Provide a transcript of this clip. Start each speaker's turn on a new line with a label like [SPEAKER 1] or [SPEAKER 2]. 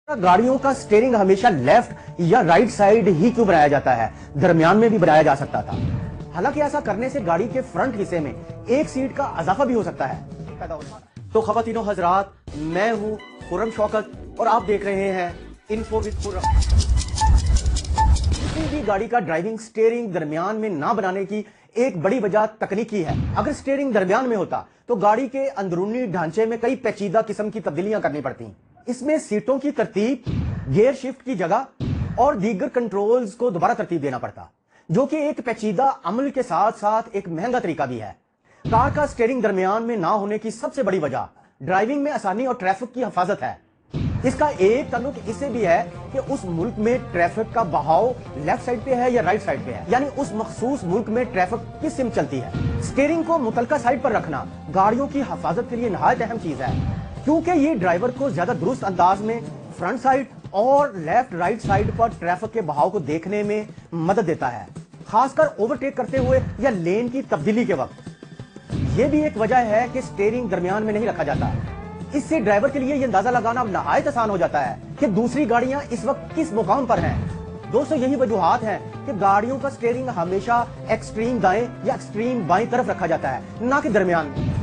[SPEAKER 1] गाड़ियों का स्टीयरिंग हमेशा लेफ्ट या राइट साइड ही क्यों बनाया जाता है? दरमियान में भी बनाया जा सकता था। हालांकि ऐसा करने से गाड़ी के फ्रंट हिस्से में एक सीट का इजाफा भी हो सकता है। तो खवातीनो हजरात, मैं हूं खुर्रम शौकत और आप देख रहे हैं इन्फो विद खुर्रम। किसी भी गाड़ी का ड्राइविंग स्टीयरिंग दरमियान में ना बनाने की एक बड़ी वजह तकनीकी है। अगर स्टीयरिंग दरमियान में होता तो गाड़ी के अंदरूनी ढांचे में कई पेचीदा किस्म की तब्दीलियां करनी पड़ती। इसमें सीटों की तरतीब, गियर शिफ्ट की जगह और दीगर कंट्रोल्स को दोबारा तरतीब देना पड़ता, जो कि एक पेचीदा अमल के साथ साथ एक महंगा तरीका भी है। कार का स्टीयरिंग दरमियान में ना होने की सबसे बड़ी वजह ड्राइविंग में आसानी और ट्रैफिक की हिफाजत है। इसका एक ताल्लुक इससे भी है कि उस मुल्क में ट्रैफिक का बहाव लेफ्ट साइड पे है या राइट साइड पे है, यानी उस मखसूस मुल्क में ट्रैफिक किस सिम चलती है। स्टीयरिंग को मुतलका साइड पर रखना गाड़ियों की हिफाजत के लिए नहायत अहम चीज है, क्योंकि ये ड्राइवर को ज्यादा दुरुस्त अंदाज में फ्रंट साइड और लेफ्ट राइट साइड पर ट्रैफिक के बहाव को देखने में मदद देता है, खासकर ओवरटेक करते हुए या लेन की तब्दीली के वक्त। यह भी एक वजह है कि स्टीयरिंग दरमियान में नहीं रखा जाता। इससे ड्राइवर के लिए यह अंदाजा लगाना नहायत आसान हो जाता है कि दूसरी गाड़ियां इस वक्त किस मुकाम पर हैं। दोस्तों, यही वजूहात हैं कि गाड़ियों का स्टीयरिंग हमेशा एक्सट्रीम दाएं या एक्सट्रीम बाएं तरफ रखा जाता है, ना कि दरमियान में।